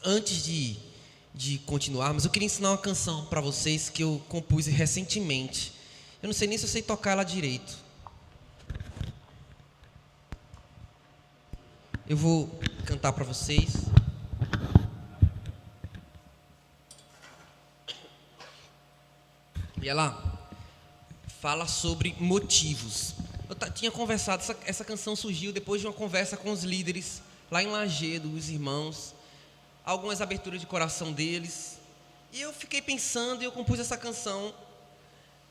Antes de continuarmos, eu queria ensinar uma canção para vocês que eu compus recentemente. Eu não sei nem se eu sei tocar ela direito. Eu vou cantar para vocês. E ela fala sobre motivos. Eu tinha conversado, essa canção surgiu depois de uma conversa com os líderes lá em Lagedo, os irmãos, algumas aberturas de coração deles. E eu fiquei pensando e eu compus essa canção,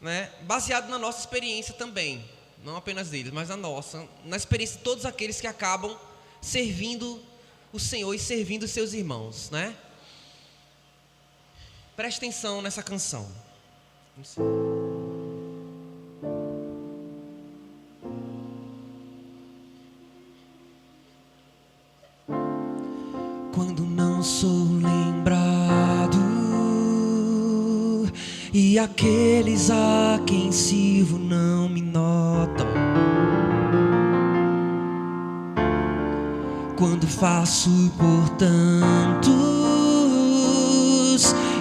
né, baseado na nossa experiência também, não apenas deles, mas na nossa, na experiência de todos aqueles que acabam servindo o Senhor e servindo os seus irmãos, né? Preste atenção nessa canção. Quando não sou lembrado e aqueles a quem sirvo não me notam, quando faço por tantos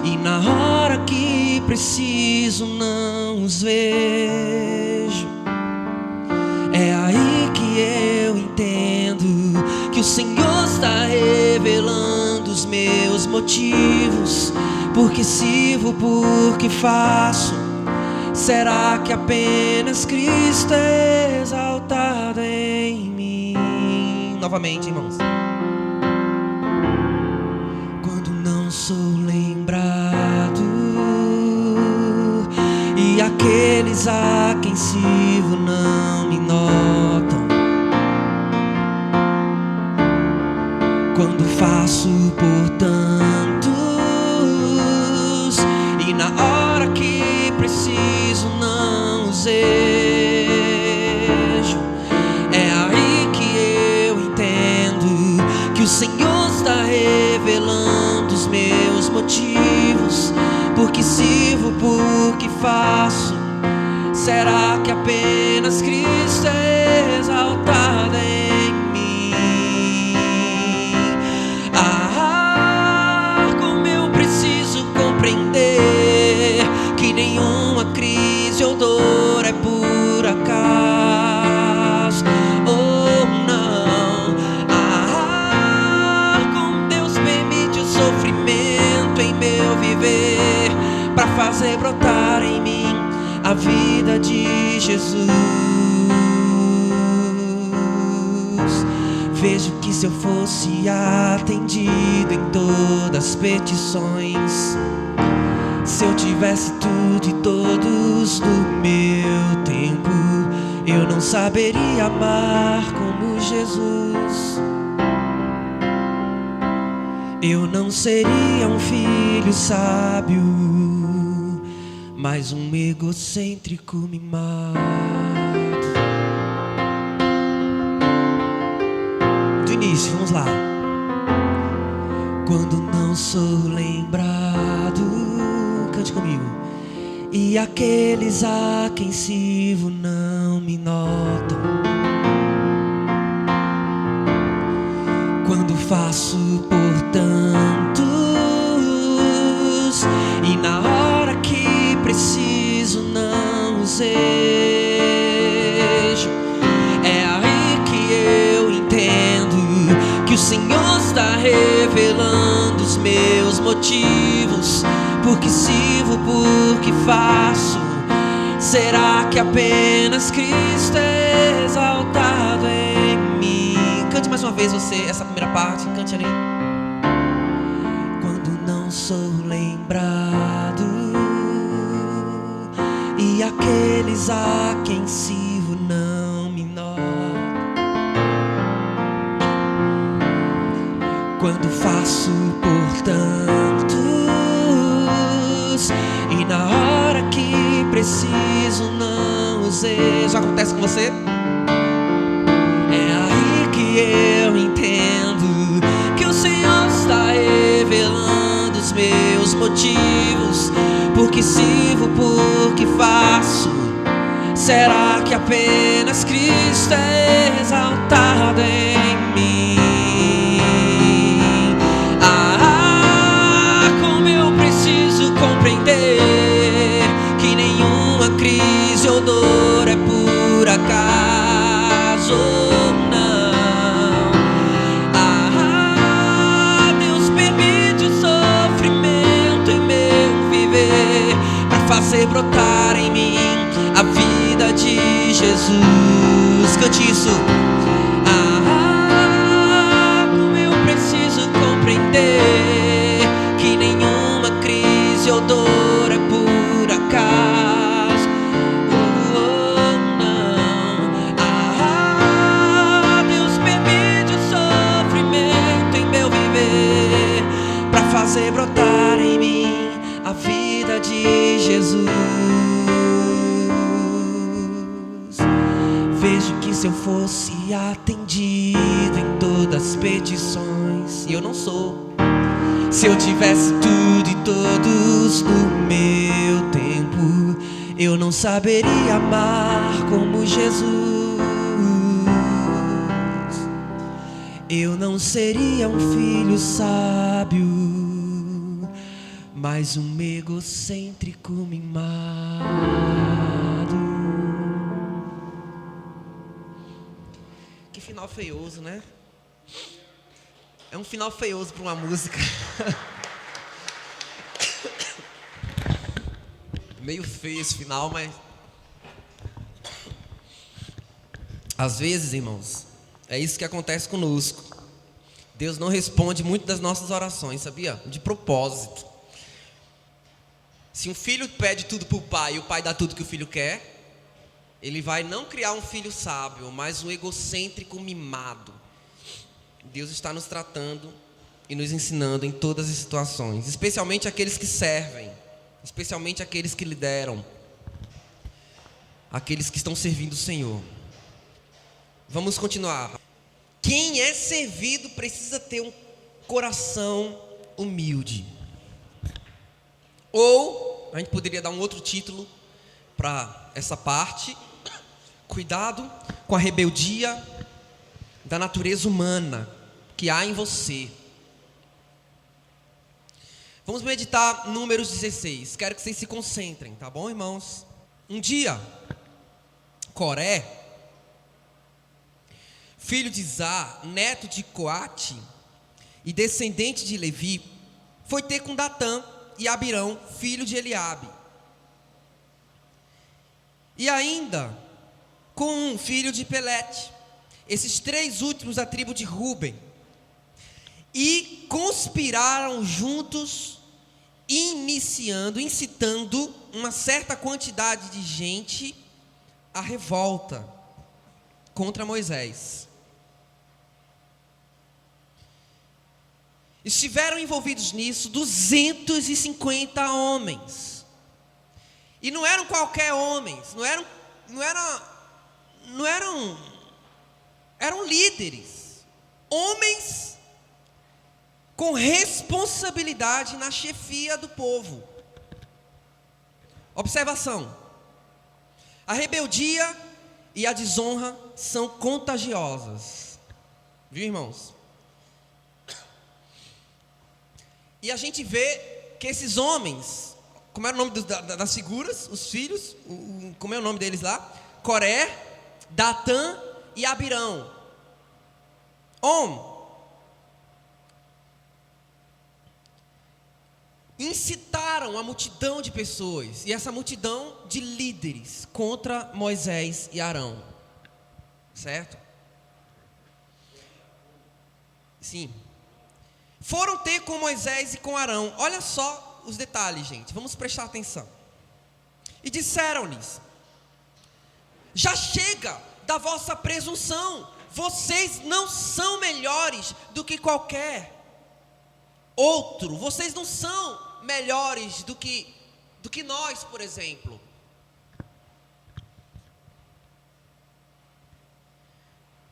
e na hora que preciso não os vejo, é aí que eu entendo que o Senhor está revelando os meus motivos. Porque sirvo, porque faço. Será que apenas Cristo é exaltado em mim? Novamente, irmãos. Quando não sou lembrado e aqueles a quem sirvo não me notam, quando faço por tantos e na hora que preciso não os vejo, é aí que eu entendo que o Senhor está revelando os meus motivos. Porque sirvo, porque faço. Será que apenas Cristo é exaltado em mim? Como eu preciso compreender que nenhuma crise ou dor é por acaso. Oh não. Como Deus permite o sofrimento em meu viver para fazer brotar em mim a vida de Jesus. Vejo que se eu fosse atendido em todas as petições, se eu tivesse tudo e todos no meu tempo, eu não saberia amar como Jesus. Eu não seria um filho sábio, mas um egocêntrico mimado. Do início, vamos lá. Quando não sou lembrado, cante comigo. E aqueles a quem sirvo não me notam, quando faço por tantos e na hora que preciso não os vejo, é aí que eu entendo que o Senhor está revelando os meus motivos. Porque sirvo, porque faço. Será que apenas Cristo é exaltado em mim? Cante mais uma vez você, essa primeira parte, cante ali. Quando não sou lembrado e aqueles a quem sirvo não me notam, quando faço por tantos e na hora que preciso não os vejo. Já acontece com você? É aí que eu entendo que o Senhor está revelando os meus motivos. Porque sirvo, porque faço. Será que apenas Cristo é exaltado em mim? fazer brotar em mim a vida de Jesus. Vejo que se eu fosse atendido em todas as petições, e eu não sou, se eu tivesse tudo e todos no meu tempo, eu não saberia amar como Jesus. Eu não seria um filho sábio, mas um egocêntrico mimado. Que final feioso, né? É um final feioso para uma música. Meio feio esse final, mas às vezes, irmãos, é isso que acontece conosco. Deus não responde muito das nossas orações, sabia? De propósito. Se um filho pede tudo para o pai e o pai dá tudo que o filho quer, ele vai não criar um filho sábio, mas um egocêntrico mimado. Deus está nos tratando e nos ensinando em todas as situações, especialmente aqueles que servem, especialmente aqueles que lideram, aqueles que estão servindo o Senhor. Vamos continuar. Quem é servido precisa ter um coração humilde. Ou, a gente poderia dar um outro título para essa parte: cuidado com a rebeldia da natureza humana que há em você. Vamos meditar Números 16. Quero que vocês se concentrem, tá bom, irmãos? Um dia, Coré, filho de Zá, neto de Coate e descendente de Levi, foi ter com Datã e Abirão, filho de Eliabe, e ainda com um filho de Pelete, esses três últimos da tribo de Ruben, e conspiraram juntos, incitando uma certa quantidade de gente à revolta contra Moisés. Estiveram envolvidos nisso 250 homens. E não eram qualquer homens, eram líderes, homens com responsabilidade na chefia do povo. Observação: a rebeldia e a desonra são contagiosas, viu, irmãos? E a gente vê que esses homens, como era o nome das figuras, os filhos, como é o nome deles lá? Coré, Datã e Abirão. Incitaram a multidão de pessoas, e essa multidão de líderes, contra Moisés e Arão. Certo? Sim. Foram ter com Moisés e com Arão. Olha só os detalhes, gente. Vamos prestar atenção. E disseram-lhes: já chega da vossa presunção. Vocês não são melhores do que qualquer outro. Vocês não são melhores do que nós, por exemplo.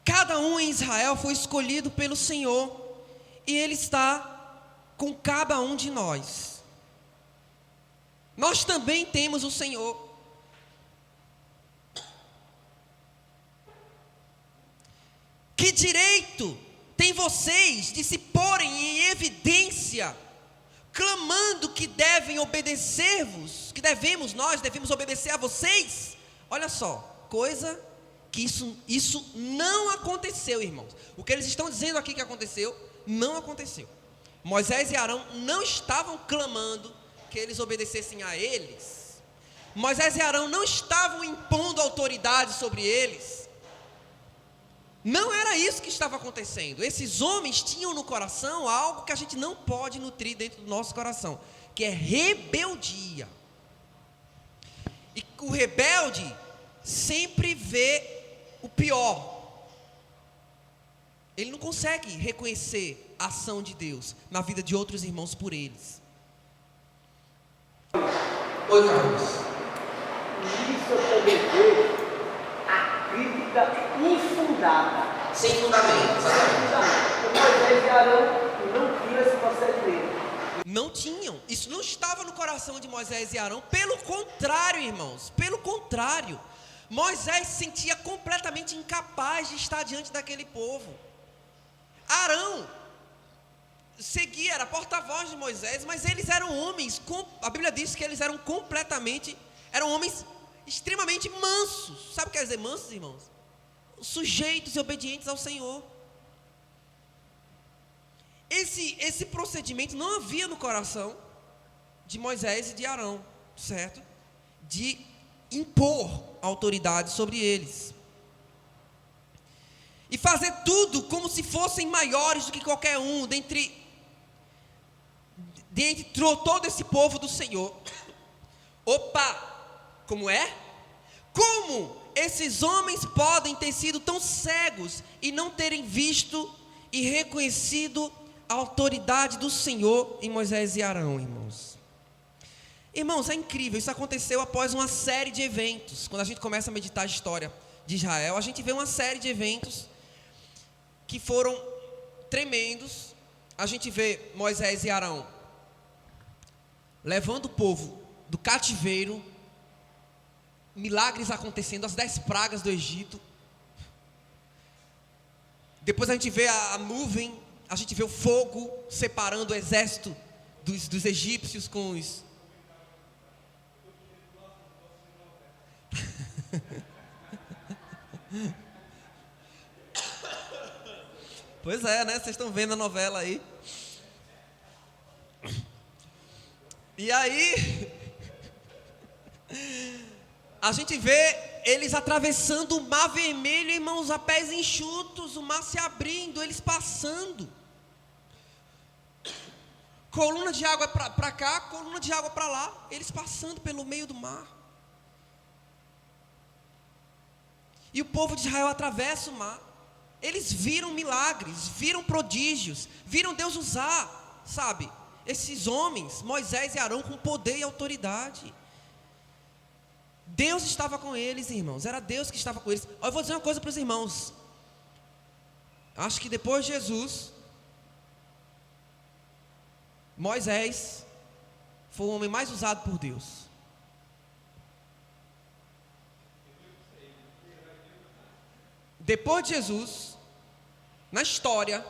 Cada um em Israel foi escolhido pelo Senhor, e Ele está com cada um de nós. Nós também temos o Senhor. Que direito tem vocês de se porem em evidência, clamando que devem obedecer-vos, nós devemos obedecer a vocês? Olha só, coisa que isso não aconteceu, irmãos. O que eles estão dizendo aqui que aconteceu, não aconteceu. Moisés e Arão não estavam clamando que eles obedecessem a eles. Moisés e Arão não estavam impondo autoridade sobre eles. Não era isso que estava acontecendo. Esses homens tinham no coração algo que a gente não pode nutrir dentro do nosso coração, que é rebeldia. E o rebelde sempre vê o pior. Ele não consegue reconhecer a ação de Deus na vida de outros irmãos por eles. Oi, Carlos. Nisso eu também vejo a crítica infundada. Sem fundamento, exatamente. Moisés e Arão não tinham esse procedimento. Não tinham. Isso não estava no coração de Moisés e Arão. Pelo contrário, irmãos. Pelo contrário. Moisés se sentia completamente incapaz de estar diante daquele povo. Arão seguia, era porta-voz de Moisés, mas eles eram homens, a Bíblia diz que eles eram homens extremamente mansos. Sabe o que quer dizer mansos, irmãos? Sujeitos e obedientes ao Senhor. Esse procedimento não havia no coração de Moisés e de Arão, certo? De impor autoridade sobre eles. E fazer tudo como se fossem maiores do que qualquer um, dentre todo esse povo do Senhor. Opa! Como é? Como esses homens podem ter sido tão cegos e não terem visto e reconhecido a autoridade do Senhor em Moisés e Arão, irmãos? Irmãos, é incrível, isso aconteceu após uma série de eventos. Quando a gente começa a meditar a história de Israel, a gente vê uma série de eventos que foram tremendos. A gente vê Moisés e Arão levando o povo do cativeiro, milagres acontecendo, as 10 pragas do Egito. Depois a gente vê a nuvem, a gente vê o fogo separando o exército dos egípcios com os... Pois é, né? Vocês estão vendo a novela aí. E aí a gente vê eles atravessando o mar vermelho, irmãos, a pés enxutos, o mar se abrindo, eles passando. Coluna de água para cá, coluna de água para lá, eles passando pelo meio do mar. E o povo de Israel atravessa o mar. Eles viram milagres, viram prodígios, viram Deus usar, sabe, esses homens, Moisés e Arão, com poder e autoridade. Deus estava com eles, irmãos, era Deus que estava com eles. Eu vou dizer uma coisa para os irmãos. Acho que depois de Jesus, Moisés foi o homem mais usado por Deus. Depois de Jesus, na história,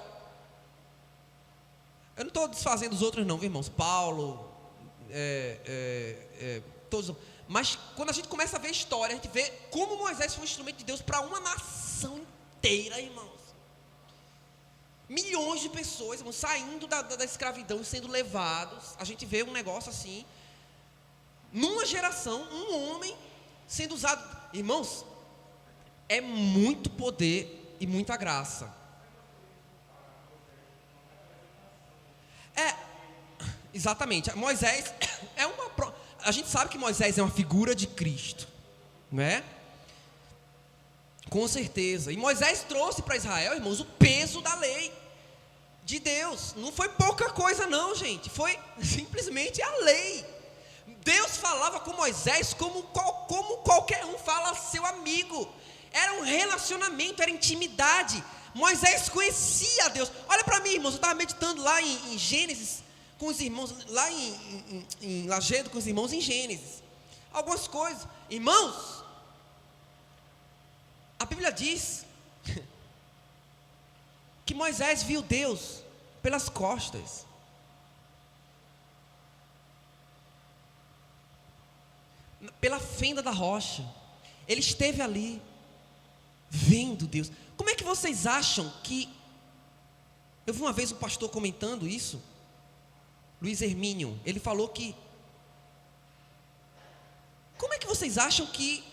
eu não estou desfazendo os outros não, viu, irmãos? Paulo, todos. Mas quando a gente começa a ver a história, a gente vê como Moisés foi um instrumento de Deus para uma nação inteira, irmãos. Milhões de pessoas, irmãos, saindo da escravidão e sendo levados. A gente vê um negócio assim, numa geração, um homem sendo usado. Irmãos, é muito poder e muita graça. Exatamente. Moisés é a gente sabe que Moisés é uma figura de Cristo, não é? Com certeza. E Moisés trouxe para Israel, irmãos, o peso da lei de Deus. Não foi pouca coisa não, gente. Foi simplesmente a lei. Deus falava com Moisés como qualquer um fala a seu amigo. Era um relacionamento, era intimidade. Moisés conhecia a Deus. Olha para mim, irmãos, eu estava meditando lá em Gênesis com os irmãos, lá em Lajedo com os irmãos em Gênesis. Algumas coisas. Irmãos, a Bíblia diz que Moisés viu Deus pelas costas. Pela fenda da rocha. Ele esteve ali, vendo Deus. Como é que vocês acham que... Eu vi uma vez um pastor comentando isso, Luiz Hermínio, ele falou que... Como é que vocês acham que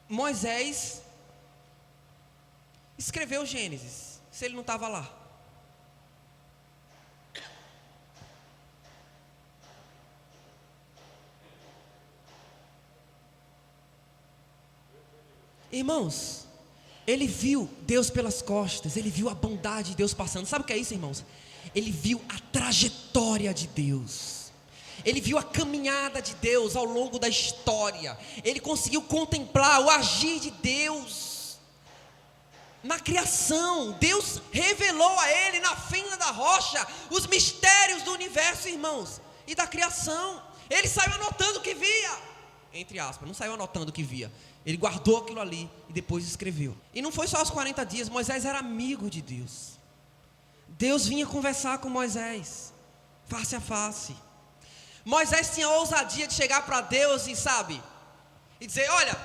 Moisés escreveu Gênesis, se ele não estava lá? Irmãos, ele viu Deus pelas costas, ele viu a bondade de Deus passando. Sabe o que é isso, irmãos? ele viu a trajetória de Deus. Ele viu a caminhada de Deus ao longo da história. Ele conseguiu contemplar o agir de Deus na criação. Deus revelou a ele na fenda da rocha os mistérios do universo, irmãos, e da criação. Ele saiu anotando o que via, entre aspas, não saiu anotando o que via. Ele guardou aquilo ali e depois escreveu. E não foi só os 40 dias, Moisés era amigo de Deus. Deus vinha conversar com Moisés, face a face. Moisés tinha a ousadia de chegar para Deus e dizer: olha,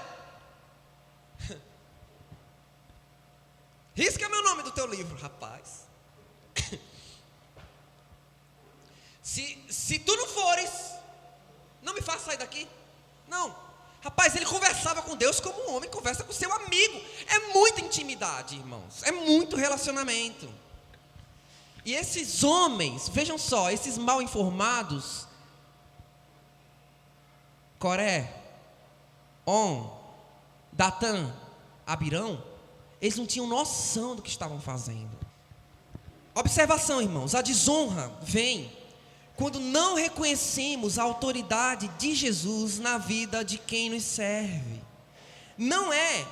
risca meu nome do teu livro, rapaz. Se tu não fores, não me faça sair daqui. Não, rapaz, ele conversava com Deus como um homem conversa com seu amigo. É muita intimidade, irmãos, é muito relacionamento. E esses homens, vejam só, esses mal informados, Coré, On, Datã, Abirão, eles não tinham noção do que estavam fazendo. Observação, irmãos, a desonra vem quando não reconhecemos a autoridade de Jesus na vida de quem nos serve. Não é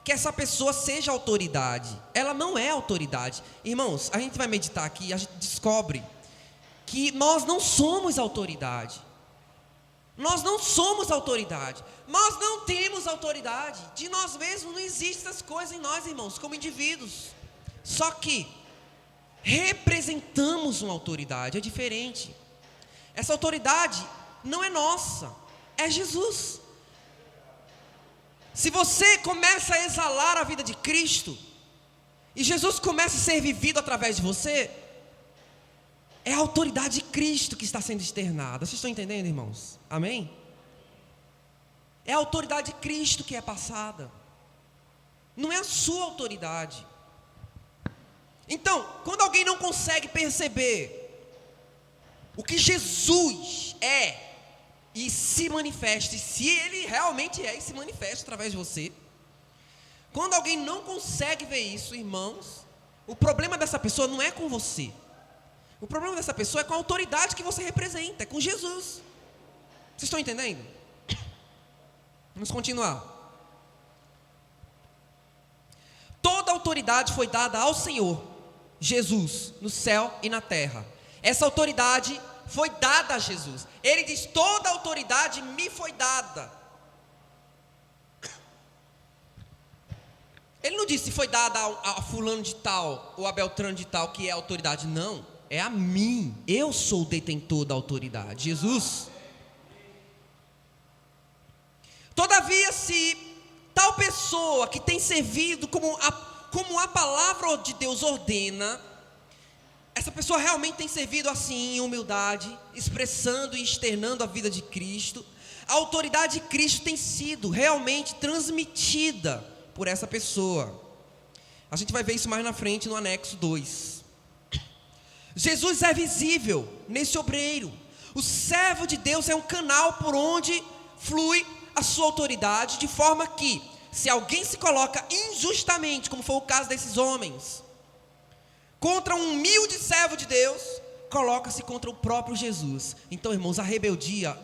que essa pessoa seja autoridade, ela não é autoridade. Irmãos, a gente vai meditar aqui e a gente descobre que nós não somos autoridade. Nós não somos autoridade. Nós não temos autoridade. De nós mesmos não existem essas coisas em nós, irmãos, como indivíduos. Só que representamos uma autoridade, é diferente. Essa autoridade não é nossa, é Jesus. Se você começa a exalar a vida de Cristo, e Jesus começa a ser vivido através de você, é a autoridade de Cristo que está sendo externada. Vocês estão entendendo, irmãos? Amém? É a autoridade de Cristo que é passada, não é a sua autoridade. Então, quando alguém não consegue perceber o que Jesus é e se manifesta, e se Ele realmente é e se manifesta através de você, quando alguém não consegue ver isso, irmãos, o problema dessa pessoa não é com você. O problema dessa pessoa é com a autoridade que você representa, é com Jesus. Vocês estão entendendo? Vamos continuar. Toda autoridade foi dada ao Senhor Jesus, no céu e na terra. Essa autoridade foi dada a Jesus. Ele diz: toda autoridade me foi dada. Ele não disse foi dada a fulano de tal, ou a Beltrano de tal, que é a autoridade. Não, é a mim. Eu sou o detentor da autoridade, Jesus. Todavia, se tal pessoa que tem servido como a palavra de Deus ordena, essa pessoa realmente tem servido assim em humildade, expressando e externando a vida de Cristo, a autoridade de Cristo tem sido realmente transmitida por essa pessoa. A gente vai ver isso mais na frente no anexo 2. Jesus é visível nesse obreiro. O servo de Deus é um canal por onde flui a sua autoridade, de forma que, se alguém se coloca injustamente, como foi o caso desses homens, contra um humilde servo de Deus, coloca-se contra o próprio Jesus. Então, irmãos, a rebeldia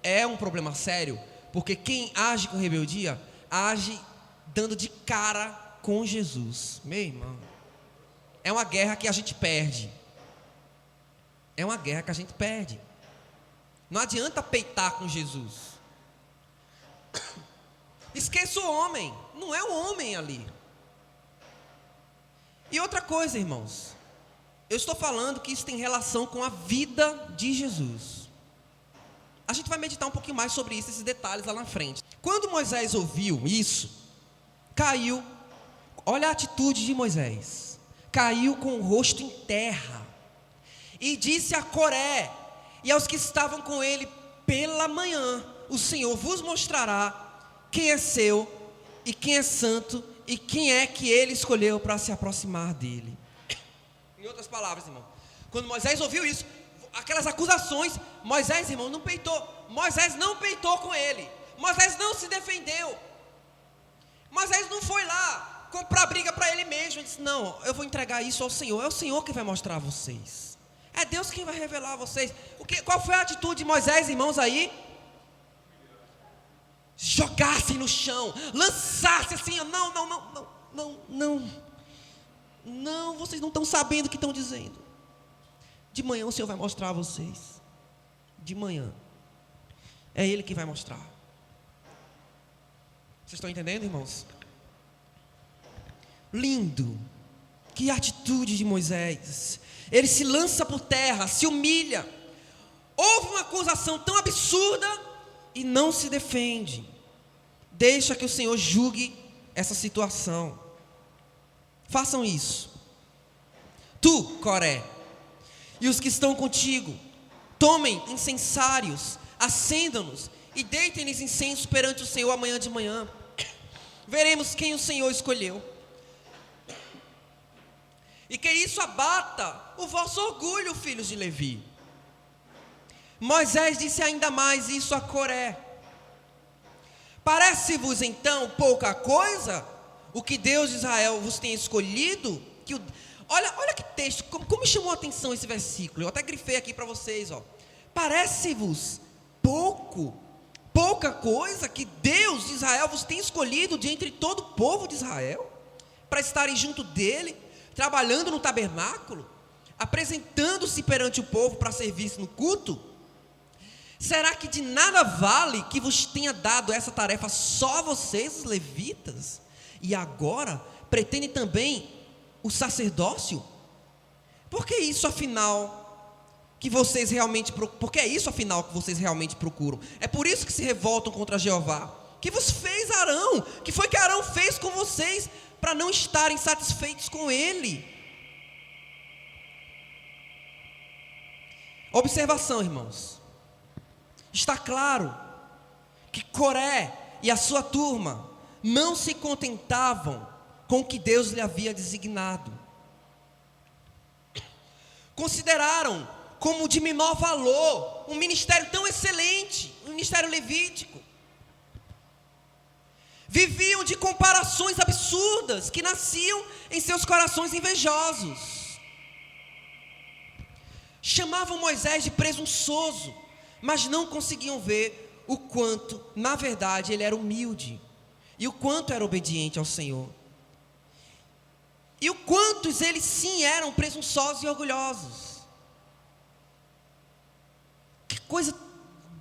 é um problema sério, porque quem age com rebeldia, age dando de cara com Jesus. Meu irmão, é uma guerra que a gente perde. É uma guerra que a gente perde. Não adianta peitar com Jesus. Esqueça o homem, não é o homem ali. E outra coisa, irmãos, eu estou falando que isso tem relação com a vida de Jesus. A gente vai meditar um pouquinho mais sobre isso, esses detalhes lá na frente. Quando Moisés ouviu isso, caiu. Olha a atitude de Moisés. Caiu com o rosto em terra e disse a Coré e aos que estavam com ele: pela manhã o Senhor vos mostrará quem é seu e quem é santo, e quem é que ele escolheu para se aproximar dele. Em outras palavras, irmão, quando Moisés ouviu isso, aquelas acusações, Moisés, irmão, não peitou. Moisés não peitou com ele. Moisés não se defendeu. Moisés não foi lá comprar briga para ele mesmo. Ele disse: não, eu vou entregar isso ao Senhor. É o Senhor que vai mostrar a vocês. É Deus quem vai revelar a vocês. Qual foi a atitude de Moisés, irmãos, aí? Jogar-se no chão, lançar-se assim, não, vocês não estão sabendo o que estão dizendo. De manhã o Senhor vai mostrar a vocês. De manhã. É Ele que vai mostrar. Vocês estão entendendo, irmãos? Lindo. Que atitude de Moisés. Ele se lança por terra, se humilha. Houve uma acusação tão absurda e não se defende. Deixa que o Senhor julgue essa situação. Façam isso. Tu, Coré, e os que estão contigo, tomem incensários, acendam-nos e deitem-lhes incenso perante o Senhor amanhã de manhã. Veremos quem o Senhor escolheu. E que isso abata o vosso orgulho, filhos de Levi. Moisés disse ainda mais isso a Coré. Parece-vos então pouca coisa o que Deus de Israel vos tem escolhido? Olha que texto, como me chamou a atenção esse versículo. Eu até grifei aqui para vocês. Parece-vos pouca coisa que Deus de Israel vos tem escolhido de entre todo o povo de Israel, para estarem junto dele, trabalhando no tabernáculo, apresentando-se perante o povo para servir-se no culto? Será que de nada vale que vos tenha dado essa tarefa só vocês, os levitas? E agora pretendem também o sacerdócio? Porque é isso afinal que vocês realmente procuram? É por isso que se revoltam contra Jeová, que vos fez Arão, que foi que Arão fez com vocês, para não estarem satisfeitos com ele. Observação, irmãos. Está claro que Coré e a sua turma não se contentavam com o que Deus lhe havia designado. Consideraram como de menor valor um ministério tão excelente, um ministério levítico. Viviam de comparações absurdas que nasciam em seus corações invejosos. Chamavam Moisés de presunçoso, mas não conseguiam ver o quanto, na verdade, ele era humilde, e o quanto era obediente ao Senhor, e o quantos eles sim eram presunçosos e orgulhosos. Que coisa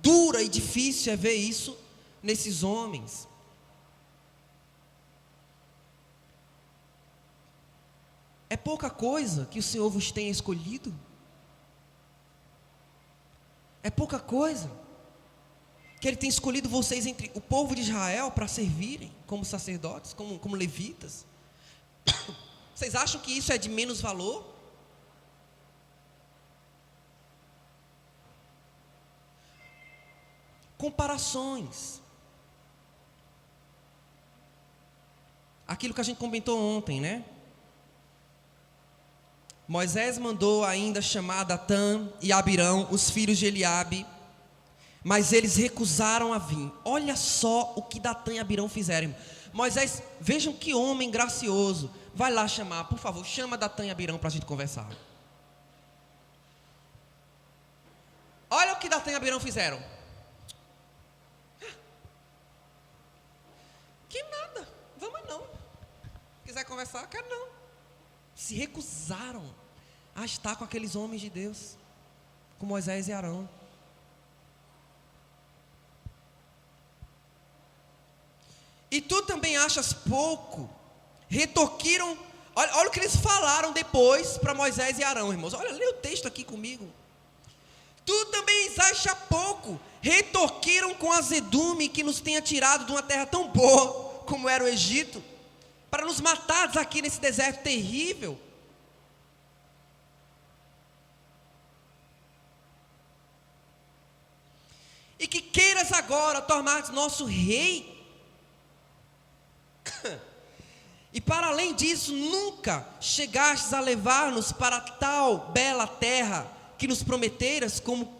dura e difícil é ver isso nesses homens. É pouca coisa que o Senhor vos tenha escolhido? É pouca coisa que Ele tem escolhido vocês entre o povo de Israel para servirem como sacerdotes, como levitas? Vocês acham que isso é de menos valor? Comparações. Aquilo que a gente comentou ontem, né? Moisés mandou ainda chamar Datã e Abirão, os filhos de Eliabe, mas eles recusaram a vir. Olha só o que Datã e Abirão fizeram. Moisés, vejam que homem gracioso. Vai lá chamar, por favor, chama Datã e Abirão para a gente conversar. Olha o que Datã e Abirão fizeram. Que nada, vamos não. Quiser conversar, quero não. Se recusaram a estar com aqueles homens de Deus, com Moisés e Arão. E tu também achas pouco? Retorquiram. Olha o que eles falaram depois para Moisés e Arão, irmãos. Olha, lê o texto aqui comigo. Tu também achas pouco? Retorquiram com azedume que nos tenha tirado de uma terra tão boa como era o Egito, para nos matar aqui nesse deserto terrível. E que queiras agora tornar-te nosso rei. E para além disso, nunca chegastes a levar-nos para tal bela terra que nos prometeras, como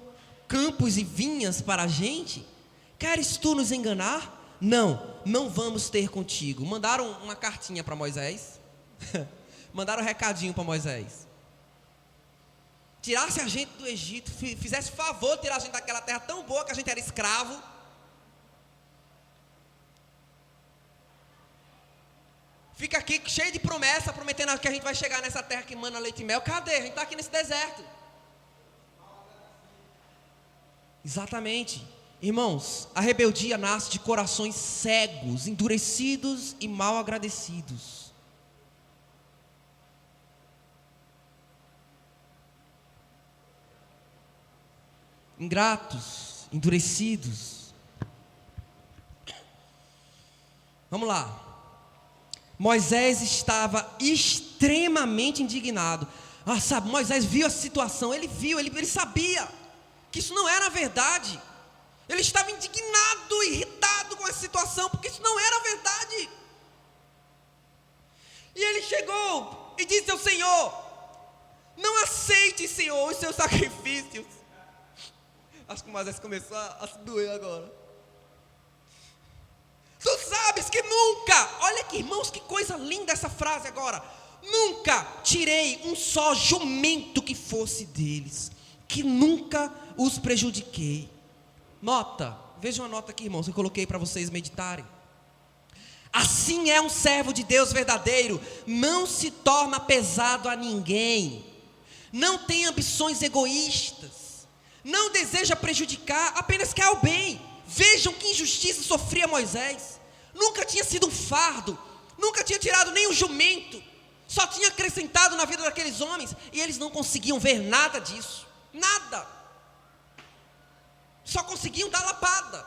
campos e vinhas para a gente? Queres tu nos enganar? Não vamos ter contigo. Mandaram uma cartinha para Moisés. Mandaram um recadinho para Moisés. tirasse a gente do Egito, fizesse favor de tirar a gente daquela terra tão boa que a gente era escravo. Fica aqui cheio de promessa, prometendo que a gente vai chegar nessa terra que mana leite e mel. Cadê? A gente está aqui nesse deserto. Exatamente. Irmãos, a rebeldia nasce de corações cegos, endurecidos e mal agradecidos. Ingratos, endurecidos. Vamos lá. Moisés estava extremamente indignado. Sabe, Moisés viu a situação, ele sabia que isso não era verdade. Ele estava indignado, irritado com a situação, porque isso não era verdade. E ele chegou e disse ao Senhor: não aceite, Senhor, os seus sacrifícios. Acho que o Moisés começou a se doer agora. Tu sabes que nunca, olha aqui, irmãos, que coisa linda essa frase agora. Nunca tirei um só jumento que fosse deles, que nunca os prejudiquei. Nota, veja uma nota aqui, irmãos, que eu coloquei para vocês meditarem. Assim é um servo de Deus verdadeiro, não se torna pesado a ninguém, não tem ambições egoístas, não deseja prejudicar, apenas quer o bem. Vejam que injustiça sofria Moisés. Nunca tinha sido um fardo, nunca tinha tirado nem um jumento, só tinha acrescentado na vida daqueles homens, e eles não conseguiam ver nada disso, nada, só conseguiam dar lapada,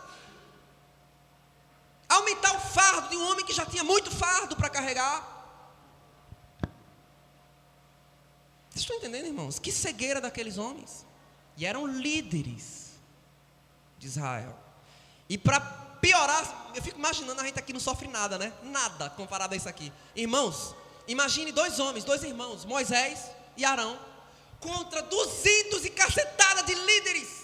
aumentar o fardo de um homem que já tinha muito fardo para carregar. Vocês estão entendendo, irmãos? Que cegueira daqueles homens. E eram líderes de Israel. E para piorar, eu fico imaginando, a gente aqui não sofre nada, né? Nada comparado a isso aqui. Irmãos, imagine dois homens, dois irmãos, Moisés e Arão, contra 200 e cacetada de líderes.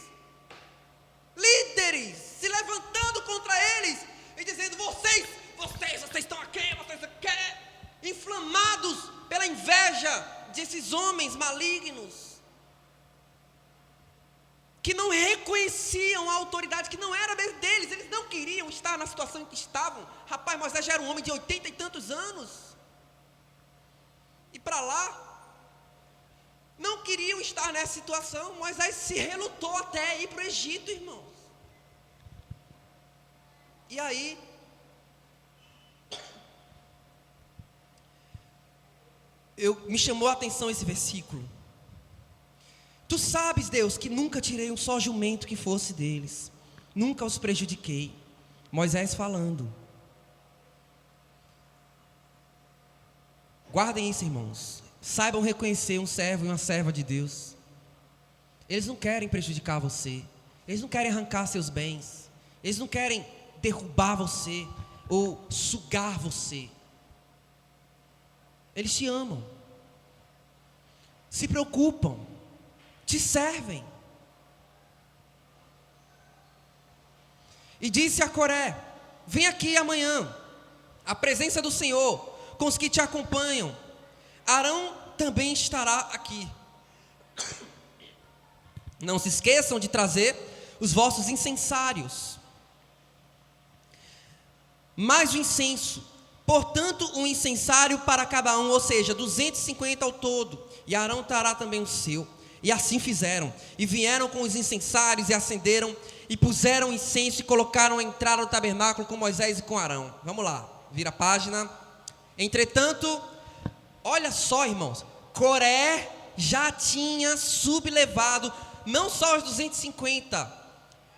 Líderes se levantando contra eles e dizendo: vocês estão aqui, inflamados pela inveja desses homens malignos, que não reconheciam a autoridade, que não era deles, eles não queriam estar na situação em que estavam. Rapaz, Moisés já era um homem de 80 e tantos anos, e para lá, não queriam estar nessa situação. Moisés se relutou até ir para o Egito, irmãos. E aí, me chamou a atenção esse versículo. Tu sabes, Deus, que nunca tirei um só jumento que fosse deles, nunca os prejudiquei. Moisés falando. Guardem isso, irmãos. Saibam reconhecer um servo e uma serva de Deus. Eles não querem prejudicar você, eles não querem arrancar seus bens, eles não querem derrubar você ou sugar você. Eles te amam, se preocupam, te servem. E disse a Coré: vem aqui amanhã à presença do Senhor com os que te acompanham. Arão também estará aqui. Não se esqueçam de trazer os vossos incensários. Mais o incenso, portanto um incensário para cada um, ou seja, 250 ao todo, e Arão trará também o seu. E assim fizeram, e vieram com os incensários, e acenderam, e puseram incenso, e colocaram a entrada no tabernáculo com Moisés e com Arão. Vamos lá, vira a página. Entretanto, olha só, irmãos, Coré já tinha sublevado não só os 250.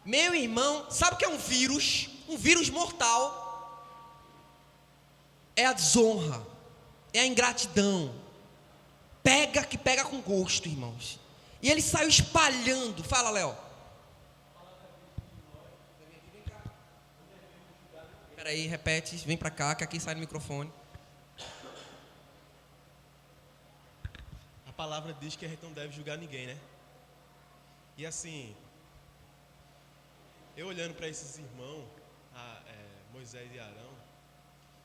Meu irmão, sabe o que é um vírus? Um vírus mortal. É a desonra, é a ingratidão. Pega com gosto, irmãos. E ele saiu espalhando. Fala, Léo. Espera aí, repete, vem para cá, que aqui sai no microfone. A palavra diz que a gente não deve julgar ninguém, né? E assim, eu olhando para esses irmãos, Moisés e Arão,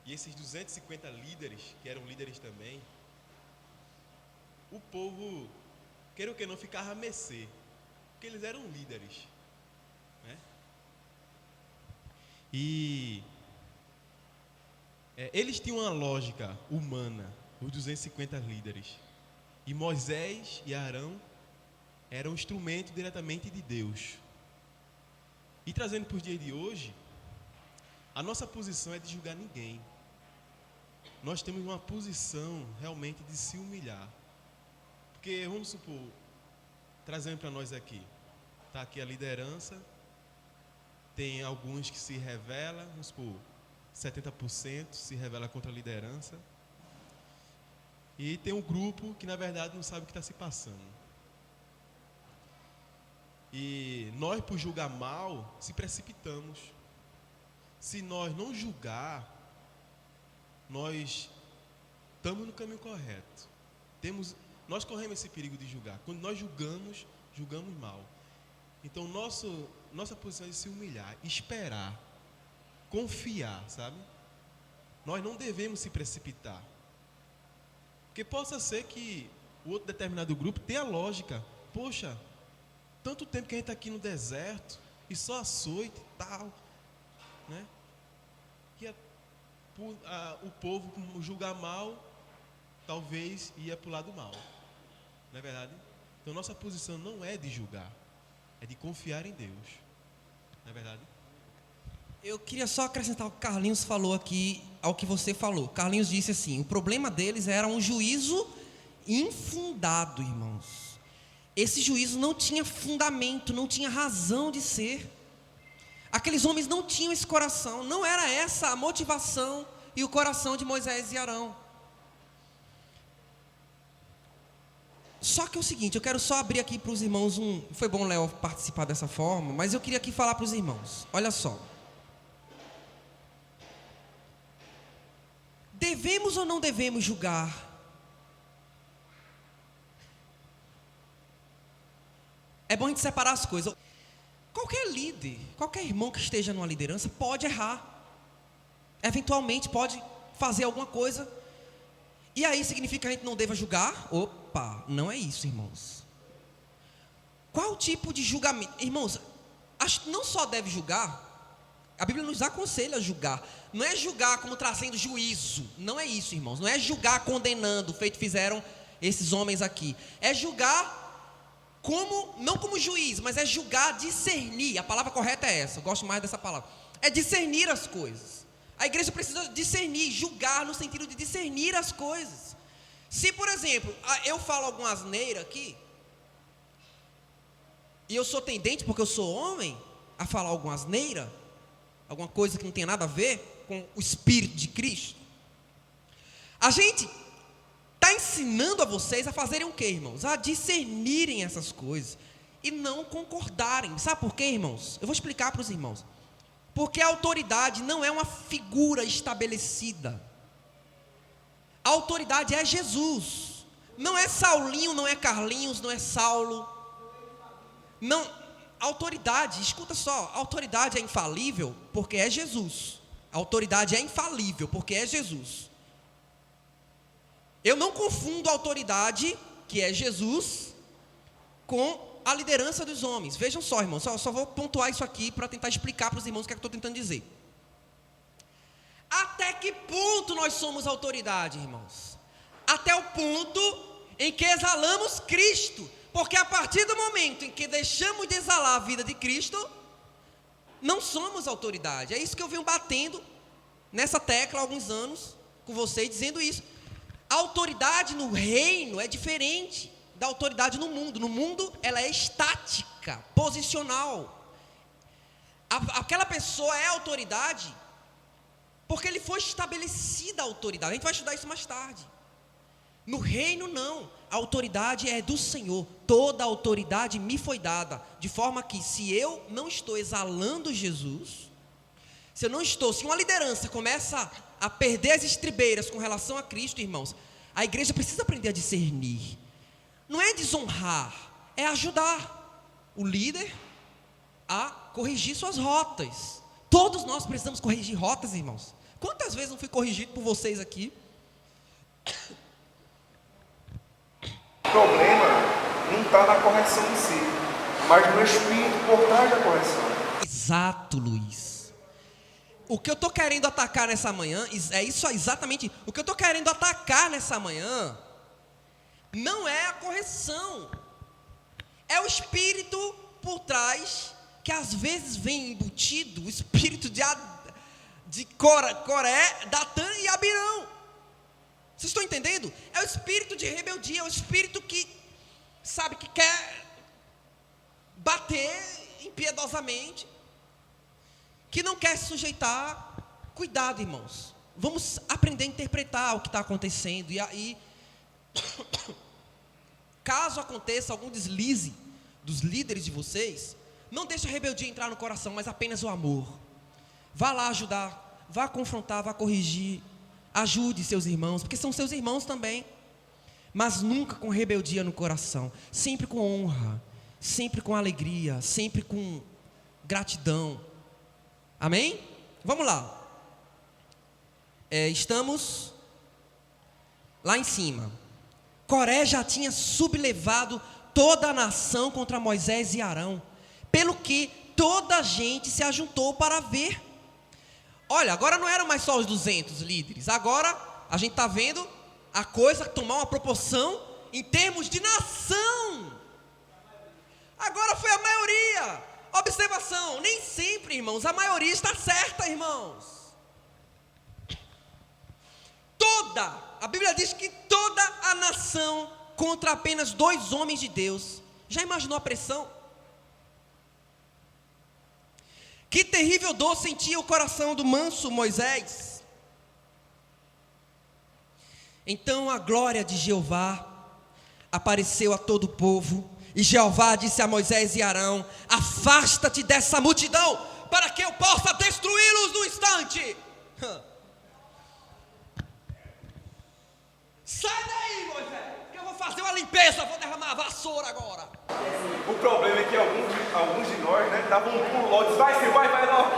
e esses 250 líderes, que eram líderes também, o povo queira ou que não, ficava a mercê, porque eles eram líderes, né? E eles tinham uma lógica humana, os 250 líderes, e Moisés e Arão eram um instrumento diretamente de Deus. E trazendo para os dias de hoje, a nossa posição é de julgar ninguém. Nós temos uma posição realmente de se humilhar. Porque, vamos supor, trazendo para nós aqui, está aqui a liderança, tem alguns que se revelam, vamos supor, 70% se revela contra a liderança. E tem um grupo que, na verdade, não sabe o que está se passando. E nós, por julgar mal, se precipitamos. Se nós não julgar, nós estamos no caminho correto. Nós corremos esse perigo de julgar. Quando nós julgamos, julgamos mal. Então, nossa posição é de se humilhar, esperar, confiar, sabe? Nós não devemos se precipitar. Porque possa ser que o outro determinado grupo tenha lógica. Poxa, tanto tempo que a gente está aqui no deserto, e só açoite e tal, né? E o povo, como julgar mal, talvez ia para o lado mal. Não é verdade? Então, nossa posição não é de julgar, é de confiar em Deus. Não é verdade? Eu queria só acrescentar o que Carlinhos falou aqui ao que você falou. Carlinhos disse assim: o problema deles era um juízo infundado, irmãos. Esse juízo não tinha fundamento, não tinha razão de ser. Aqueles homens não tinham esse coração, não era essa a motivação e o coração de Moisés e Arão. Só que é o seguinte, eu quero só abrir aqui para os irmãos foi bom o Léo participar dessa forma, mas eu queria aqui falar para os irmãos. Olha só. Devemos ou não devemos julgar? É bom a gente separar as coisas. Qualquer líder, qualquer irmão que esteja numa liderança pode errar. Eventualmente pode fazer alguma coisa. E aí significa que a gente não deva julgar? Opa, não é isso, irmãos. Qual tipo de julgamento? Irmãos, não só deve julgar, a Bíblia nos aconselha a julgar. Não é julgar como trazendo juízo. Não é isso, irmãos. Não é julgar condenando, feito fizeram esses homens aqui. É julgar não como juiz, mas é julgar, discernir. A palavra correta é essa, eu gosto mais dessa palavra. É discernir as coisas. A igreja precisa discernir, julgar no sentido de discernir as coisas. Se, por exemplo, eu falo alguma asneira aqui, e eu sou tendente, porque eu sou homem, a falar alguma asneira, alguma coisa que não tem nada a ver com o Espírito de Cristo, a gente está ensinando a vocês a fazerem o quê, irmãos? A discernirem essas coisas e não concordarem. Sabe por quê, irmãos? Eu vou explicar para os irmãos. Porque a autoridade não é uma figura estabelecida. A autoridade é Jesus. Não é Saulinho, não é Carlinhos, não é Saulo. Não, a autoridade, escuta só, a autoridade é infalível porque é Jesus. A autoridade é infalível porque é Jesus. Eu não confundo a autoridade, que é Jesus, com a liderança dos homens. Vejam só, irmãos, só vou pontuar isso aqui para tentar explicar para os irmãos o que é que eu estou tentando dizer. Até que ponto nós somos autoridade, irmãos? Até o ponto em que exalamos Cristo. Porque a partir do momento em que deixamos de exalar a vida de Cristo, não somos autoridade. É isso que eu venho batendo nessa tecla há alguns anos com vocês, dizendo isso. A autoridade no reino é diferente da autoridade no mundo. No mundo ela é estática, posicional. Aquela pessoa é autoridade porque lhe foi estabelecida a autoridade. A gente vai estudar isso mais tarde. No reino não, a autoridade é do Senhor. Toda a autoridade me foi dada, de forma que se eu não estou exalando Jesus, se uma liderança começa a perder as estribeiras com relação a Cristo, irmãos, a igreja precisa aprender a discernir. Não é desonrar, é ajudar o líder a corrigir suas rotas. Todos nós precisamos corrigir rotas, irmãos. Quantas vezes não fui corrigido por vocês aqui? O problema não está na correção em si, mas no espírito por trás da correção. Exato, Luiz. O que eu estou querendo atacar nessa manhã, é isso exatamente. O que eu estou querendo atacar nessa manhã não é a correção, é o espírito por trás, que às vezes vem embutido, o espírito de Coré, Datã e Abirão. Vocês estão entendendo? É o espírito de rebeldia, é o espírito que, sabe, que quer bater impiedosamente, que não quer se sujeitar. Cuidado, irmãos. Vamos aprender a interpretar o que está acontecendo. E aí, caso aconteça algum deslize dos líderes de vocês, não deixe a rebeldia entrar no coração, mas apenas o amor. Vá lá ajudar, vá confrontar, vá corrigir. Ajude seus irmãos, porque são seus irmãos também. Mas nunca com rebeldia no coração. Sempre com honra, sempre com alegria, sempre com gratidão. Amém? Vamos lá. Estamos lá em cima. Coré já tinha sublevado toda a nação contra Moisés e Arão, pelo que toda a gente se ajuntou para ver. Olha, agora não eram mais só os 200 líderes. Agora a gente está vendo a coisa tomar uma proporção em termos de nação. Agora foi a maioria. Observação, nem sempre, irmãos, a maioria está certa, irmãos. A Bíblia diz que toda a nação contra apenas 2 homens de Deus. Já imaginou a pressão? Que terrível dor sentia o coração do manso Moisés. Então a glória de Jeová apareceu a todo o povo, e Jeová disse a Moisés e Arão: afasta-te dessa multidão, para que eu possa destruí-los no instante. Sai daí, Moisés, que eu vou fazer uma limpeza, vou derramar a vassoura agora. O problema é que alguns de nós, né, davam um pulo logo, diz, vai sim, vai logo.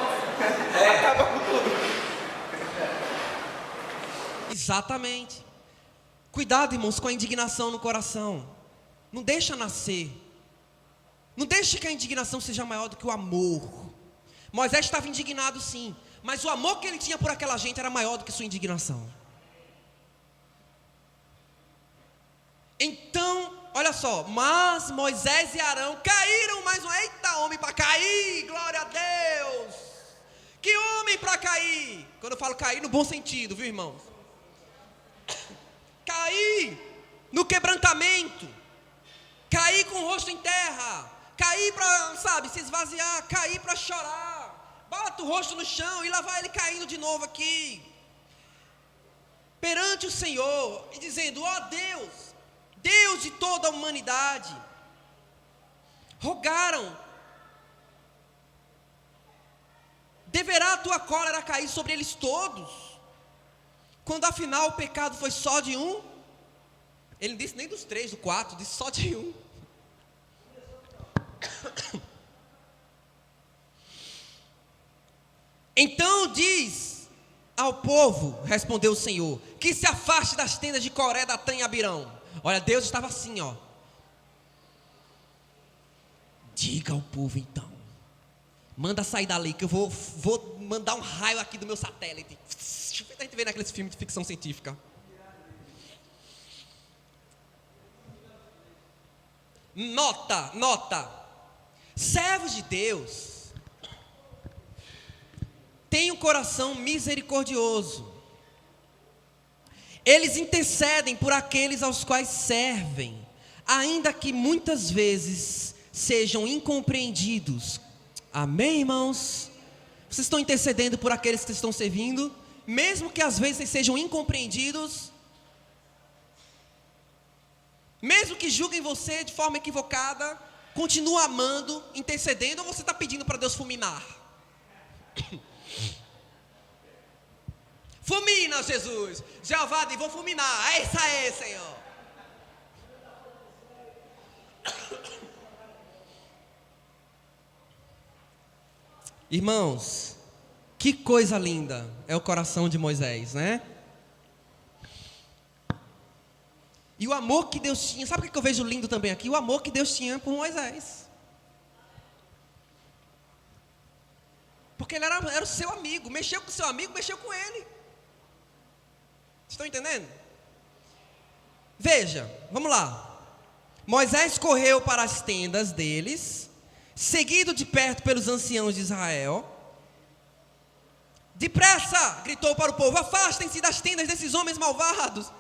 Acaba com tudo. Exatamente. Cuidado, irmãos, com a indignação no coração. Não deixa nascer. Não deixe que a indignação seja maior do que o amor. Moisés estava indignado sim, mas o amor que ele tinha por aquela gente era maior do que sua indignação. Então, olha só, mas Moisés e Arão caíram mais um. Eita, homem para cair, glória a Deus. Que homem para cair. Quando eu falo cair no bom sentido, viu, irmãos? Cair no quebrantamento, cair com o rosto em terra, cair para, sabe, se esvaziar, cair para chorar. Bota o rosto no chão e lá vai ele caindo de novo aqui, perante o Senhor, e dizendo: ó Deus, Deus de toda a humanidade, rogaram, deverá a tua cólera cair sobre eles todos, quando afinal o pecado foi só de um? Ele não disse nem dos 3, do 4, disse só de um. Então diz ao povo, respondeu o Senhor, que se afaste das tendas de Coré, Datã e Abirão. Olha, Deus estava assim, ó. Diga ao povo então, manda sair dali, que eu vou mandar um raio aqui do meu satélite. A gente vê naqueles filmes de ficção científica. Nota. Servos de Deus têm um coração misericordioso. Eles intercedem por aqueles aos quais servem, ainda que muitas vezes sejam incompreendidos. Amém, irmãos? Vocês estão intercedendo por aqueles que estão servindo, mesmo que às vezes sejam incompreendidos, mesmo que julguem você de forma equivocada, continua amando, intercedendo, ou você está pedindo para Deus fulminar? Fulmina, Jesus. Jeová diz: vou fulminar. É isso aí, Senhor. Irmãos, que coisa linda é o coração de Moisés, né? E o amor que Deus tinha, sabe o que eu vejo lindo também aqui? O amor que Deus tinha por Moisés. Porque ele era o seu amigo, mexeu com o seu amigo, mexeu com ele. Vocês estão entendendo? Veja, vamos lá. Moisés correu para as tendas deles, seguido de perto pelos anciãos de Israel. Depressa, gritou para o povo: afastem-se das tendas desses homens malvados,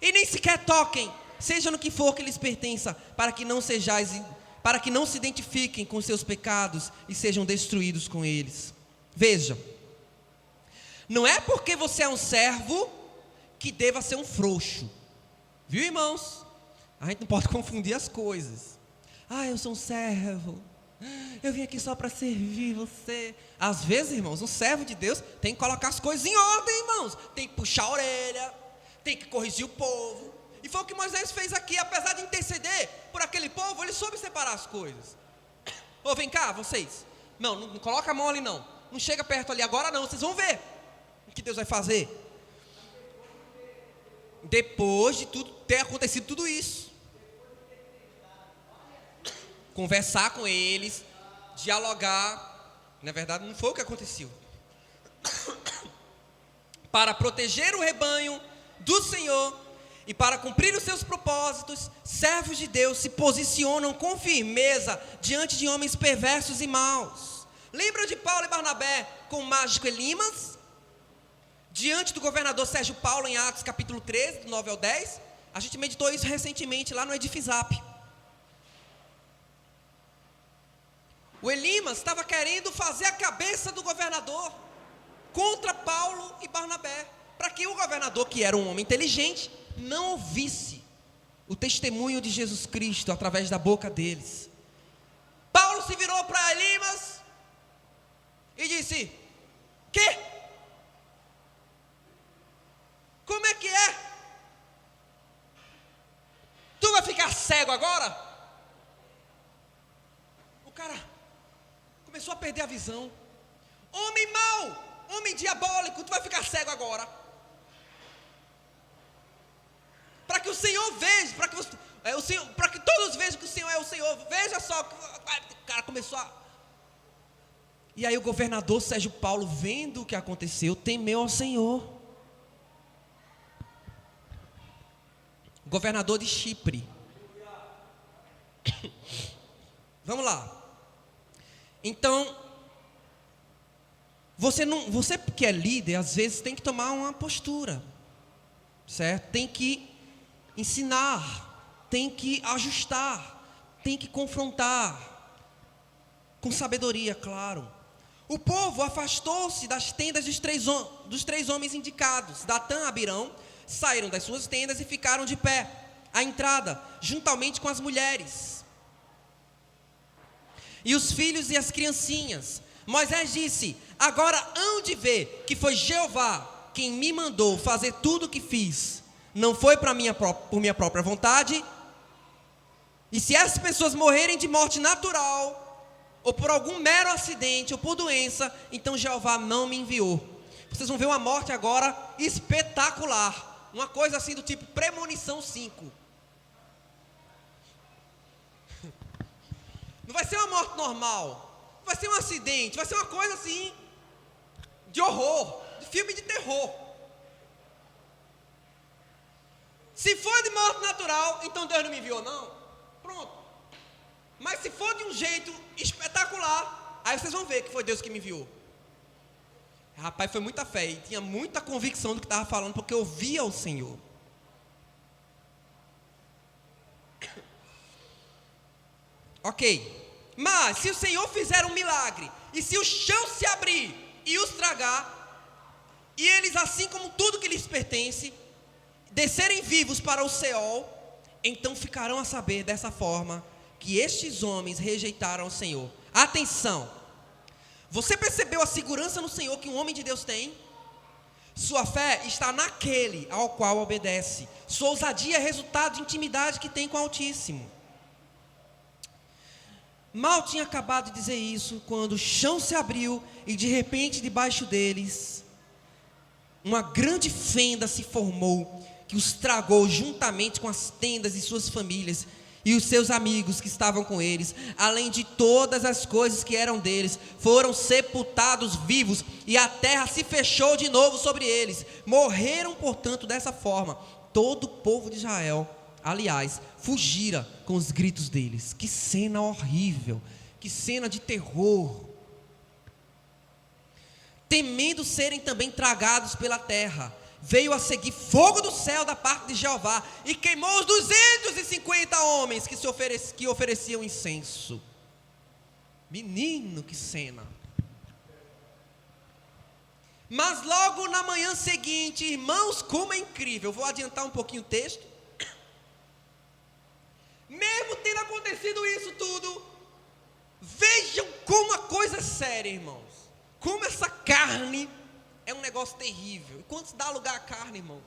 e nem sequer toquem, seja no que for que lhes pertença, para que não se identifiquem com seus pecados e sejam destruídos com eles. Veja, não é porque você é um servo que deva ser um frouxo, viu, irmãos? A gente não pode confundir as coisas. Eu sou um servo, eu vim aqui só para servir você. Às vezes, irmãos, um servo de Deus tem que colocar as coisas em ordem, irmãos. Tem que puxar a orelha, tem que corrigir o povo. E foi o que Moisés fez aqui. Apesar de interceder por aquele povo, ele soube separar as coisas. Vem cá, vocês. Não coloca a mão ali não. Não chega perto ali agora não, vocês vão ver o que Deus vai fazer. Depois de tudo ter acontecido tudo isso. Conversar com eles, dialogar. Na verdade, não foi o que aconteceu. Para proteger o rebanho do Senhor e para cumprir os seus propósitos, servos de Deus se posicionam com firmeza diante de homens perversos e maus. Lembra de Paulo e Barnabé com o mágico Elimas? Diante do governador Sérgio Paulo, em Atos capítulo 13, do 9 ao 10. A gente meditou isso recentemente lá no Edifizap. O Elimas estava querendo fazer a cabeça do governador contra Paulo e Barnabé, para que o governador, que era um homem inteligente, não ouvisse o testemunho de Jesus Cristo através da boca deles. Paulo se virou para Elimas e disse: "Que? Como é que é? Tu vai ficar cego agora?" O cara começou a perder a visão. Homem mau, homem diabólico, tu vai ficar cego agora. Para que o Senhor veja, para que todos vejam que o Senhor é o Senhor. Veja só, o cara começou a... E aí o governador Sérgio Paulo, vendo o que aconteceu, temeu ao Senhor. Governador de Chipre. Vamos lá. Então, você que é líder, às vezes tem que tomar uma postura, certo? Tem que ensinar, tem que ajustar, tem que confrontar, com sabedoria, claro. O povo afastou-se das tendas dos três homens indicados. Datã e Abirão saíram das suas tendas e ficaram de pé à entrada, juntamente com as mulheres e os filhos e as criancinhas. Moisés disse: agora hão de ver que foi Jeová quem me mandou fazer tudo o que fiz. Não foi por minha própria vontade. E se essas pessoas morrerem de morte natural, ou por algum mero acidente, ou por doença, então Jeová não me enviou. Vocês vão ver uma morte agora espetacular. Uma coisa assim do tipo Premonição 5. Não vai ser uma morte normal. Não vai ser um acidente. Vai ser uma coisa assim de horror, de filme de terror. Se for de morte natural, então Deus não me enviou não. Pronto. Mas se for de um jeito espetacular, aí vocês vão ver que foi Deus que me enviou. Rapaz, foi muita fé e tinha muita convicção do que estava falando, porque eu via o Senhor. Ok. Mas se o Senhor fizer um milagre, e se o chão se abrir e os tragar, e eles, assim como tudo que lhes pertence, descerem vivos para o Seol, então ficarão a saber dessa forma que estes homens rejeitaram o Senhor. Atenção! Você percebeu a segurança no Senhor que um homem de Deus tem? Sua fé está naquele ao qual obedece. Sua ousadia é resultado de intimidade que tem com o Altíssimo. Mal tinha acabado de dizer isso, quando o chão se abriu e de repente debaixo deles uma grande fenda se formou, que os tragou juntamente com as tendas e suas famílias e os seus amigos que estavam com eles, além de todas as coisas que eram deles, foram sepultados vivos, e a terra se fechou de novo sobre eles. Morreram, portanto, dessa forma todo o povo de Israel. Aliás, fugira com os gritos deles. Que cena horrível, que cena de terror. Temendo serem também tragados pela terra, veio a seguir fogo do céu da parte de Jeová, e queimou os 250 homens que ofereciam incenso. Menino, que cena. Mas logo na manhã seguinte, irmãos, como é incrível, vou adiantar um pouquinho o texto. Mesmo tendo acontecido isso tudo, vejam como a coisa é séria, irmãos. Como essa carne é um negócio terrível. E quando se dá lugar à carne, irmão?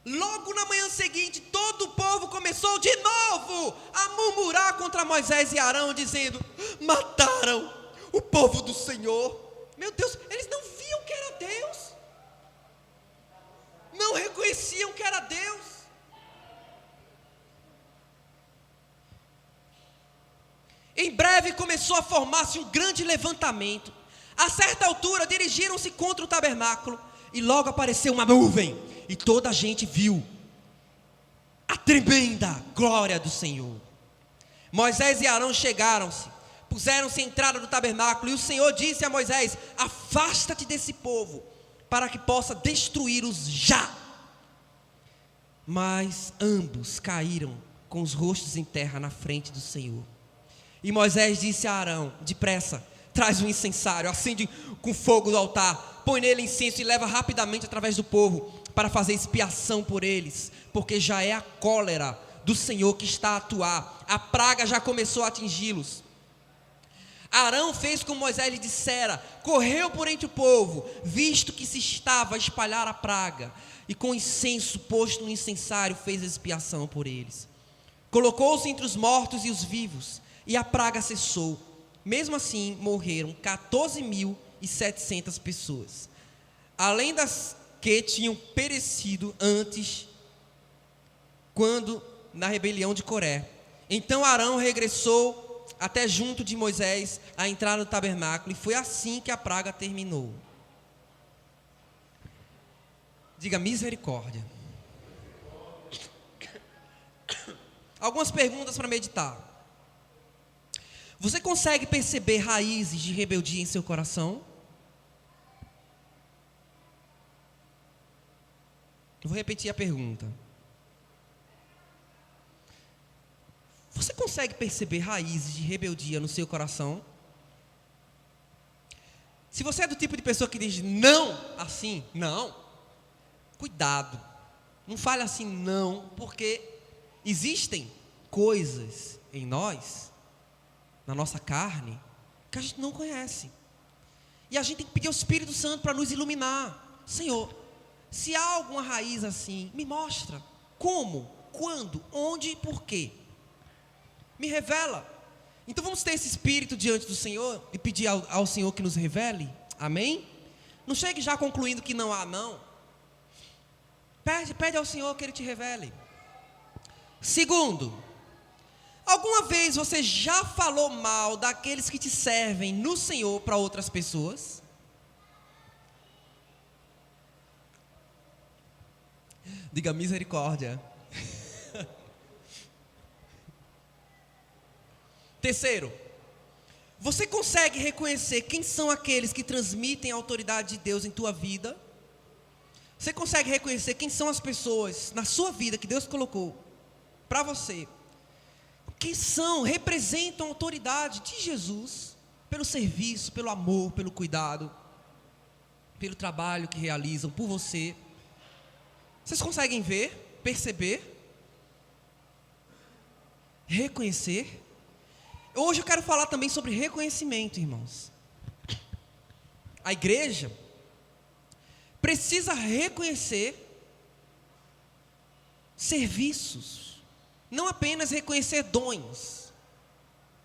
Logo na manhã seguinte, todo o povo começou de novo a murmurar contra Moisés e Arão, dizendo: mataram o povo do Senhor. Meu Deus, eles não viam que era Deus, não reconheciam que era Deus. Em breve começou a formar-se um grande levantamento. A certa altura dirigiram-se contra o tabernáculo, e logo apareceu uma nuvem, e toda a gente viu a tremenda glória do Senhor. Moisés e Arão chegaram-se, puseram-se à entrada do tabernáculo, e o Senhor disse a Moisés: afasta-te desse povo, para que possa destruí-los já. Mas ambos caíram com os rostos em terra na frente do Senhor. E Moisés disse a Arão: depressa, traz um incensário, acende com fogo do altar, põe nele incenso e leva rapidamente através do povo, para fazer expiação por eles, porque já é a cólera do Senhor que está a atuar, a praga já começou a atingi-los. Arão fez como Moisés lhe dissera, correu por entre o povo, visto que se estava a espalhar a praga, e com incenso posto no incensário fez expiação por eles. Colocou-se entre os mortos e os vivos, e a praga cessou. Mesmo assim morreram 14.700 pessoas, além das que tinham perecido antes, quando na rebelião de Coré. Então Arão regressou até junto de Moisés a entrar no tabernáculo, e foi assim que a praga terminou. Diga misericórdia. Algumas perguntas para meditar. Você consegue perceber raízes de rebeldia em seu coração? Eu vou repetir a pergunta. Você consegue perceber raízes de rebeldia no seu coração? Se você é do tipo de pessoa que diz não assim, não, cuidado, não fale assim não, porque existem coisas em nós, na nossa carne, que a gente não conhece, e a gente tem que pedir ao Espírito Santo para nos iluminar. Senhor, se há alguma raiz assim, me mostra, como, quando, onde e por quê, me revela. Então vamos ter esse espírito diante do Senhor, e pedir ao Senhor que nos revele, amém? Não chegue já concluindo que não há não, pede ao Senhor que Ele te revele. Segundo, alguma vez você já falou mal daqueles que te servem no Senhor para outras pessoas? Diga misericórdia. Terceiro, você consegue reconhecer quem são aqueles que transmitem a autoridade de Deus em tua vida? Você consegue reconhecer quem são as pessoas na sua vida que Deus colocou para você, que representam a autoridade de Jesus, pelo serviço, pelo amor, pelo cuidado, pelo trabalho que realizam por você? Vocês conseguem ver, perceber, reconhecer? Hoje eu quero falar também sobre reconhecimento, irmãos. A igreja precisa reconhecer serviços, não apenas reconhecer dons.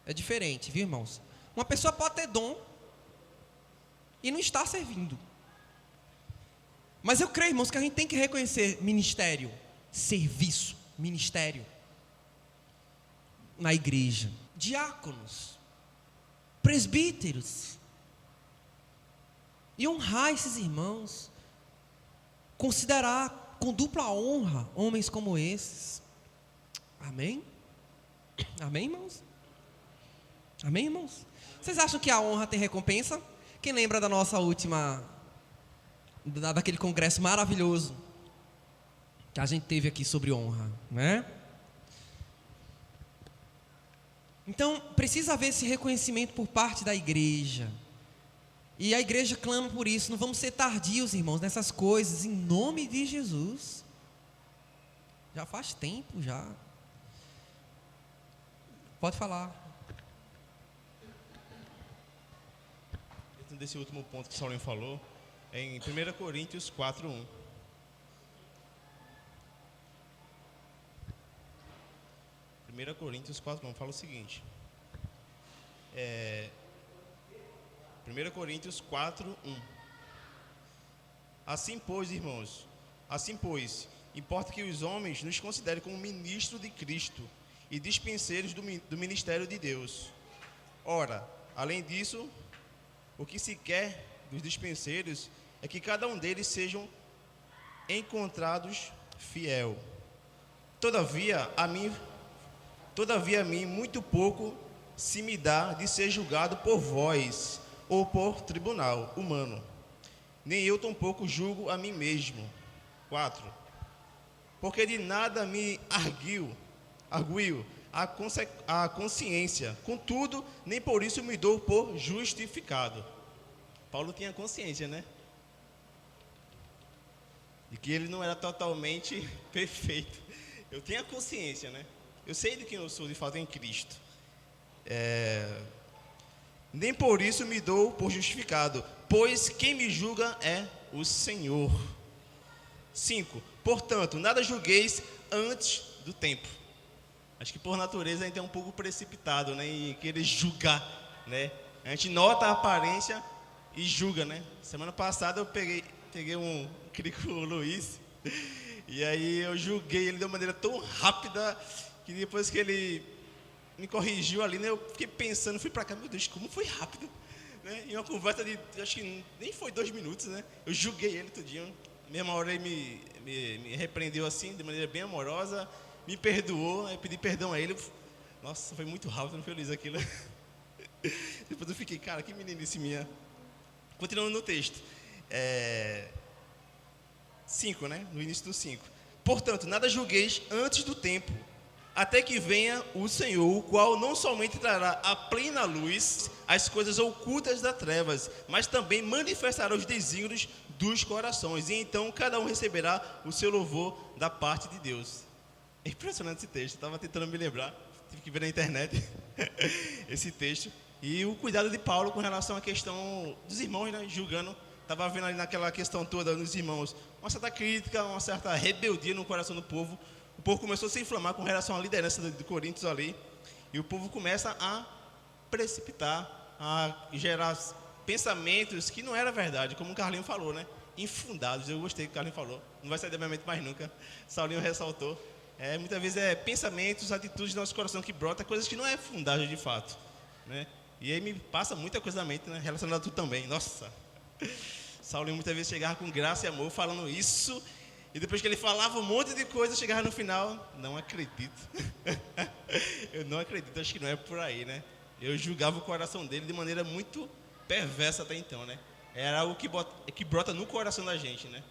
É diferente, viu, irmãos? Uma pessoa pode ter dom e não estar servindo. Mas eu creio, irmãos, que a gente tem que reconhecer ministério, serviço, ministério na igreja. Diáconos, presbíteros. E honrar esses irmãos. Considerar com dupla honra homens como esses. Amém? Amém, irmãos? Amém, irmãos? Vocês acham que a honra tem recompensa? Quem lembra da nossa última, daquele congresso maravilhoso que a gente teve aqui sobre honra, né? Então, precisa haver esse reconhecimento por parte da igreja. E a igreja clama por isso. Não vamos ser tardios, irmãos, nessas coisas, em nome de Jesus. Já faz tempo, já. Pode falar. Dentro desse último ponto que o Saulinho falou, é em 1 Coríntios 4:1. 1 Coríntios 4:1 fala o seguinte. 1 Coríntios 4:1. Assim, pois, irmãos, importa que os homens nos considerem como ministros de Cristo e dispenseiros do ministério de Deus. Ora, além disso, o que se quer dos dispenseiros é que cada um deles sejam encontrados fiel. Todavia, a mim muito pouco se me dá de ser julgado por vós ou por tribunal humano. Nem eu tampouco julgo a mim mesmo. 4. Porque de nada me arguio a consciência. Contudo, nem por isso me dou por justificado. Paulo tinha consciência, né? De que ele não era totalmente perfeito. Eu tenho a consciência, né? Eu sei de quem eu sou de fato em Cristo. Nem por isso me dou por justificado, pois quem me julga é o Senhor. 5. Portanto, nada julgueis antes do tempo. Acho que por natureza a gente é um pouco precipitado, né, em querer julgar, né? A gente nota a aparência e julga, né? Semana passada eu peguei um com o Luiz, e aí eu julguei ele de uma maneira tão rápida que depois que ele me corrigiu ali, né, eu fiquei pensando, fui pra cá, meu Deus, como foi rápido, né? Em uma conversa de, acho que nem foi 2 minutos, né? Eu julguei ele tudinho. Mesma hora ele me repreendeu assim, de maneira bem amorosa, me perdoou, aí pedi perdão a ele. Nossa, foi muito rápido, não foi feliz aquilo. Depois eu fiquei, cara, que meninice minha. Continuando no texto. 5, né? No início do 5. Portanto, nada julgueis antes do tempo, até que venha o Senhor, o qual não somente trará à plena luz as coisas ocultas das trevas, mas também manifestará os desígnios dos corações. E então cada um receberá o seu louvor da parte de Deus. É impressionante esse texto. Eu estava tentando me lembrar, tive que ver na internet esse texto. E o cuidado de Paulo com relação à questão dos irmãos, né, julgando. Estava vendo ali naquela questão toda dos irmãos uma certa crítica, uma certa rebeldia no coração do povo. O povo começou a se inflamar com relação à liderança de Coríntios ali. E o povo começa a precipitar, a gerar pensamentos que não era verdade, como o Carlinho falou, né? Infundados. Eu gostei que o Carlinho falou. Não vai sair da minha mente mais nunca. Saulinho ressaltou. Muitas vezes pensamentos, atitudes do nosso coração que brota, coisas que não é fundada de fato, né? E aí me passa muita coisa na mente, né? Relacionado a tudo também. Nossa! Saulinho muitas vezes chegava com graça e amor falando isso. E depois que ele falava um monte de coisa, chegava no final, não acredito. Eu não acredito, acho que não é por aí, né? Eu julgava o coração dele de maneira muito perversa até então, né? Era algo que brota no coração da gente, né?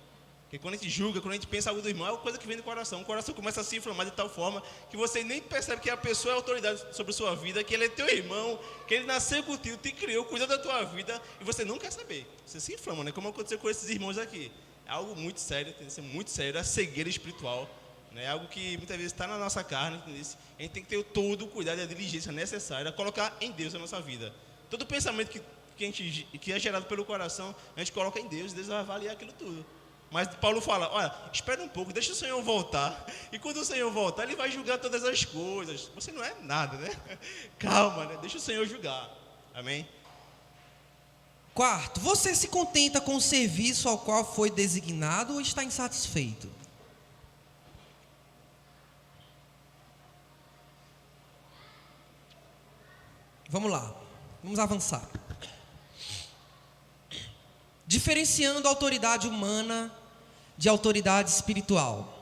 Porque quando a gente julga, quando a gente pensa algo do irmão, é uma coisa que vem do coração. O coração começa a se inflamar de tal forma que você nem percebe que a pessoa é autoridade sobre a sua vida, que ele é teu irmão, que ele nasceu contigo, te criou, cuidou da tua vida, e você não quer saber. Você se inflama, né? Como aconteceu com esses irmãos aqui. É algo muito sério, tem que ser muito sério, a cegueira espiritual, né? Algo que muitas vezes está na nossa carne, entendeu? A gente tem que ter todo o cuidado e a diligência necessária a colocar em Deus a nossa vida. Todo pensamento que é gerado pelo coração, a gente coloca em Deus, Deus vai avaliar aquilo tudo. Mas Paulo fala, olha, espera um pouco, deixa o Senhor voltar. E quando o Senhor voltar, Ele vai julgar todas as coisas. Você não é nada, né? Calma, né? Deixa o Senhor julgar. Amém? Quarto, você se contenta com o serviço ao qual foi designado ou está insatisfeito? Vamos lá, vamos avançar. Diferenciando a autoridade humana de autoridade espiritual.